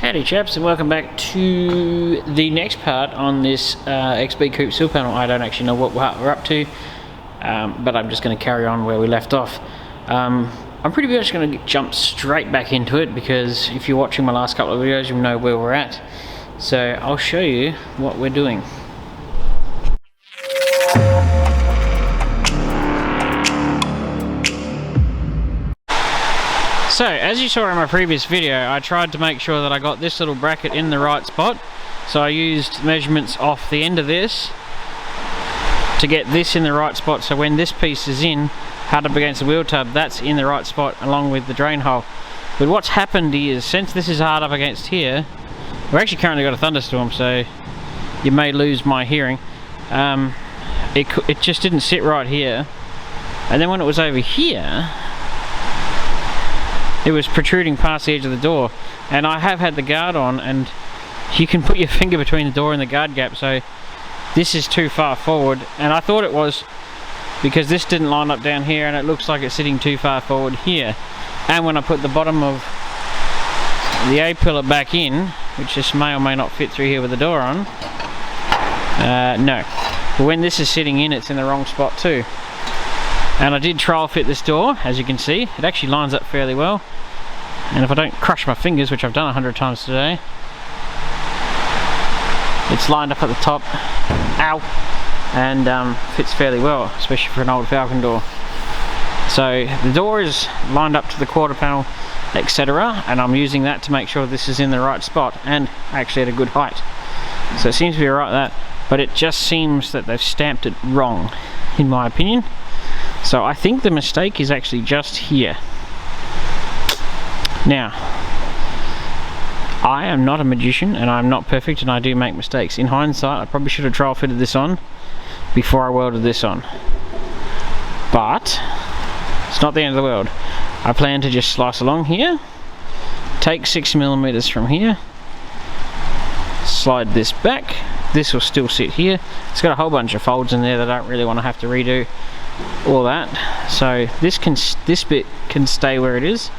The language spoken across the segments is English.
Howdy chaps, and welcome back to the next part on this XB Coupe sill panel. I don't actually know what we're up to, but I'm just going to carry on where we left off. I'm pretty much going to jump straight back into it, because if you're watching my last couple of videos you'll know where we're at. So I'll show you what we're doing. So, as you saw in my previous video, I tried to make sure that I got this little bracket in the right spot. So I used measurements off the end of this to get this in the right spot, so when this piece is in, hard up against the wheel tub, that's in the right spot along with the drain hole. But what's happened is, since this is hard up against here, we've actually currently got a thunderstorm, so you may lose my hearing. It just didn't sit right here, and then when it was over here, it was protruding past the edge of the door. And I have had the guard on, and you can put your finger between the door and the guard gap, so this is too far forward. And I thought it was because this didn't line up down here, and it looks like it's sitting too far forward here. And when I put the bottom of the A-pillar back in, which this may or may not fit through here with the door on, no. But when this is sitting in, it's in the wrong spot too. And I did trial fit this door, as you can see. It actually lines up fairly well. And if I don't crush my fingers, which I've done 100 times today, it's lined up at the top, ow, and fits fairly well, especially for an old Falcon door. So the door is lined up to the quarter panel, etc., and I'm using that to make sure this is in the right spot and actually at a good height. So it seems to be right that, but it just seems that they've stamped it wrong, in my opinion. So I think the mistake is actually just here. Now, I am not a magician, and I'm not perfect, and I do make mistakes. In hindsight, I probably should have trial fitted this on before I welded this on. But it's not the end of the world. I plan to just slice along here, take 6mm from here, slide this back. This will still sit here. It's got a whole bunch of folds in there that I don't really want to have to redo all that. So this bit can stay where it is.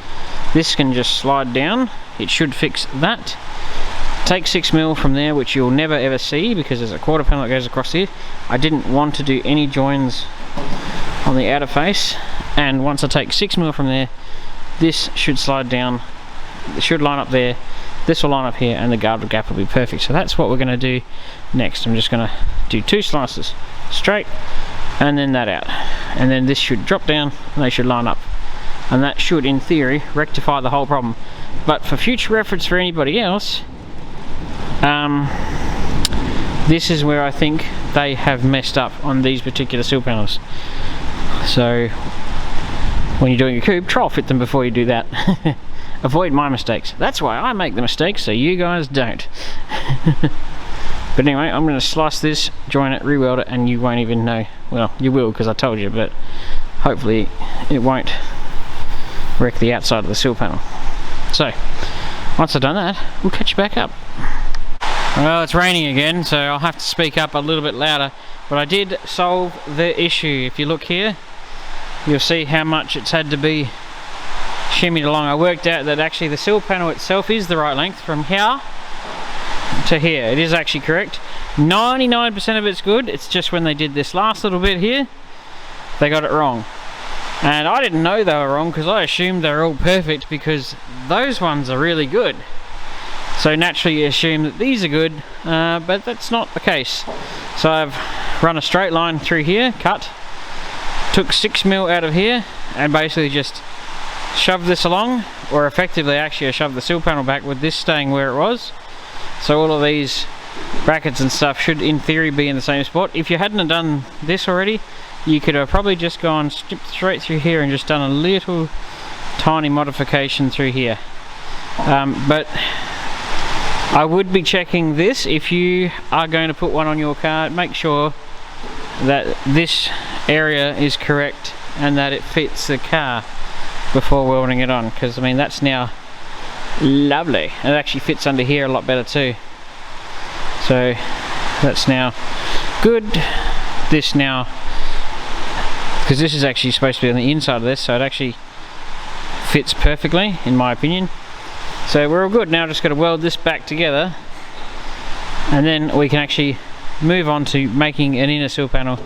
This can just slide down. It should fix that. Take 6mm from there, which you'll never ever see because there's a quarter panel that goes across here. I didn't want to do any joins on the outer face, and once I take 6mm from there, this should slide down. It should line up there. This will line up here, and the guard gap will be perfect. So that's what we're going to do next. I'm just going to do 2 slices straight, and then that out, and then this should drop down, and they should line up, and that should, in theory, rectify the whole problem. But for future reference for anybody else, this is where I think they have messed up on these particular sill panels. So when you're doing a coupe, trial fit them before you do that. Avoid my mistakes. That's why I make the mistakes, so you guys don't. But anyway, I'm going to slice this, join it, re-weld it, and you won't even know. Well, you will, because I told you, but hopefully it won't wreck the outside of the sill panel. So, once I've done that, we'll catch you back up. Well, it's raining again, so I'll have to speak up a little bit louder. But I did solve the issue. If you look here, you'll see how much it's had to be shimmied along. I worked out that actually the sill panel itself is the right length from here to here. It is actually correct. 99% of it's good. It's just when they did this last little bit here, they got it wrong. And I didn't know they were wrong, because I assumed they were all perfect, because those ones are really good. So naturally you assume that these are good, but that's not the case. So I've run a straight line through here, cut, took 6mm out of here, and basically just shoved this along, or effectively actually I shoved the sill panel back with this staying where it was. So all of these brackets and stuff should in theory be in the same spot. If you hadn't have done this already, you could have probably just gone straight through here and just done a little tiny modification through here. But I would be checking this. If you are going to put one on your car, make sure that this area is correct and that it fits the car before welding it on, because I mean that's now lovely. It actually fits under here a lot better too. So that's now good. This now, because this is actually supposed to be on the inside of this, so it actually fits perfectly in my opinion. So we're all good now. Just got to weld this back together, and then we can actually move on to making an inner sill panel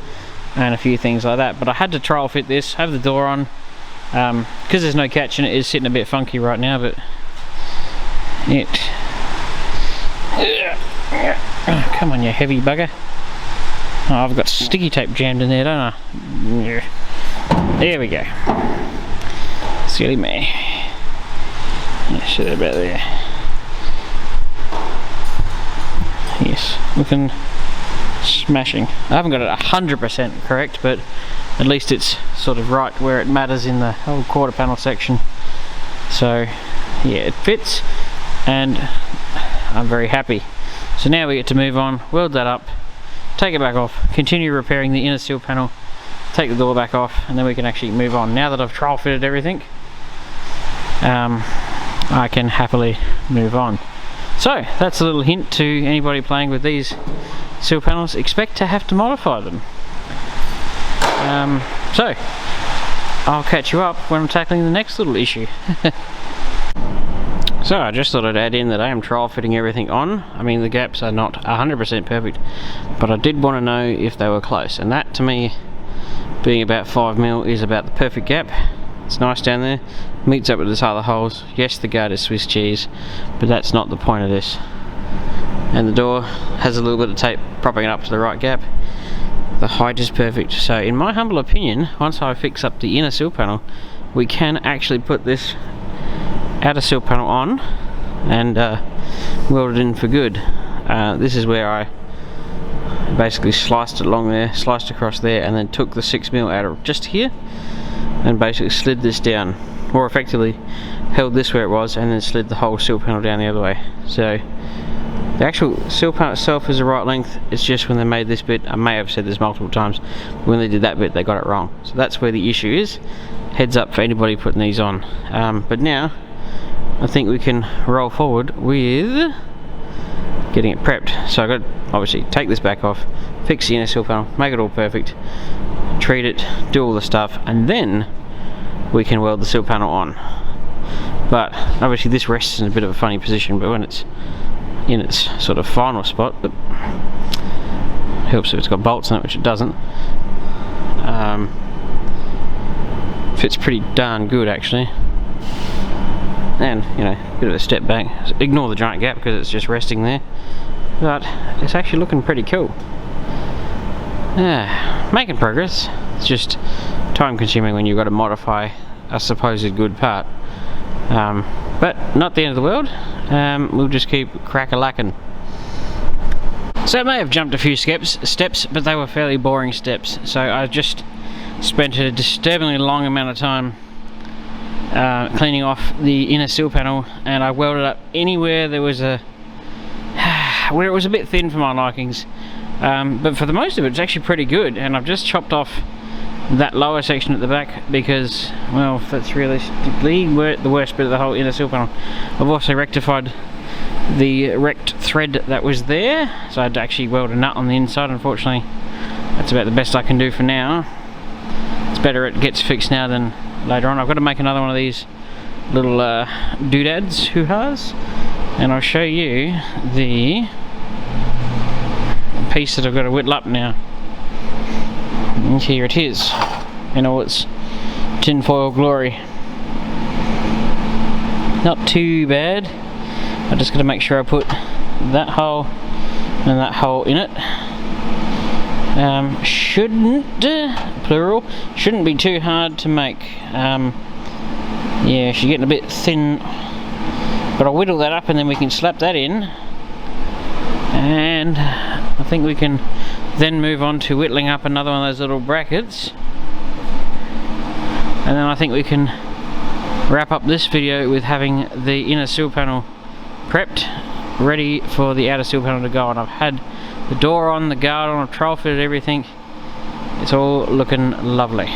and a few things like that. But I had to trial fit this, have the door on, because there's no catch and it is sitting a bit funky right now, but it... Oh, come on, you heavy bugger. Oh, I've got sticky tape jammed in there, don't I? There we go. Silly me. Should have about there. Yes, looking smashing. I haven't got it 100% correct, but at least it's sort of right where it matters in the whole quarter panel section. So yeah, it fits and I'm very happy. So now we get to move on, weld that up, take it back off, continue repairing the inner sill panel, take the door back off, and then we can actually move on. Now that I've trial fitted everything, I can happily move on. So that's a little hint to anybody playing with these sill panels. Expect to have to modify them. So I'll catch you up when I'm tackling the next little issue. So I just thought I'd add in that I am trial fitting everything on. I mean, the gaps are not 100% perfect, but I did want to know if they were close, and that to me, being about 5mm, is about the perfect gap. It's nice down there, meets up with these other holes. Yes, the guard is Swiss cheese, but that's not the point of this. And the door has a little bit of tape propping it up to the right gap. The height is perfect. So in my humble opinion, once I fix up the inner sill panel, we can actually put this outer sill panel on and weld it in for good. This is where I basically sliced it along there, sliced across there, and then took the 6mm out of just here and basically slid this down, or effectively held this where it was and then slid the whole sill panel down the other way. So the actual sill panel itself is the right length. It's just when they made this bit, I may have said this multiple times, but when they did that bit they got it wrong. So that's where the issue is. Heads up for anybody putting these on. But now I think we can roll forward with getting it prepped. So I've got to obviously take this back off, fix the inner sill panel, make it all perfect, treat it, do all the stuff, and then we can weld the sill panel on. But obviously this rests in a bit of a funny position, but when it's in its sort of final spot, it helps if it's got bolts in it, which it doesn't. Fits pretty darn good actually. And, you know, a bit of a step back. So ignore the giant gap because it's just resting there. But it's actually looking pretty cool. Yeah, making progress. It's just time consuming when you've got to modify a supposed good part. But not the end of the world. We'll just keep crack-a-lacking. So I may have jumped a few steps, but they were fairly boring steps. So I just spent a disturbingly long amount of time cleaning off the inner sill panel, and I welded up anywhere there was where it was a bit thin for my likings, but for the most of it, it's actually pretty good. And I've just chopped off that lower section at the back because, well, that's realistically the worst bit of the whole inner sill panel. I've also rectified the wrecked thread that was there, so I had to actually weld a nut on the inside. Unfortunately, that's about the best I can do for now. It's better it gets fixed now than later on. I've got to make another one of these little doodads, hoo-has, and I'll show you the piece that I've got to whittle up now. And here it is in all its tinfoil glory. Not too bad. I just got to make sure I put that hole and that hole in it. Shouldn't, plural, shouldn't be too hard to make. Yeah, she's getting a bit thin, but I'll whittle that up and then we can slap that in, and I think we can then move on to whittling up another one of those little brackets, and then I think we can wrap up this video with having the inner sill panel prepped, ready for the outer sill panel to go on. I've had the door on, the guard on, I've trial fitted everything. It's all looking lovely.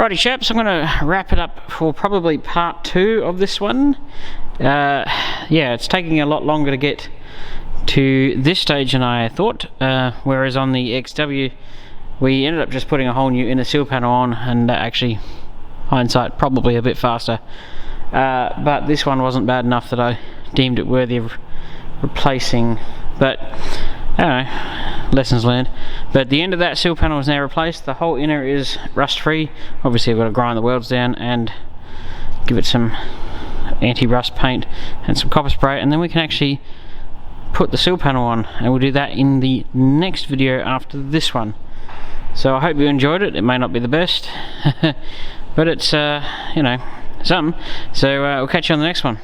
Righty chaps, I'm going to wrap it up for probably part 2 of this one. Yeah, it's taking a lot longer to get to this stage than I thought, whereas on the XW we ended up just putting a whole new inner sill panel on, and actually, hindsight, probably a bit faster. But this one wasn't bad enough that I deemed it worthy of replacing. But I don't know, lessons learned. But the end of that sill panel is now replaced. The whole inner is rust free. Obviously I've got to grind the welds down and give it some anti-rust paint and some copper spray, and then we can actually put the sill panel on, and we'll do that in the next video after this one. So I hope you enjoyed it. It may not be the best but it's you know, something. So we'll catch you on the next one.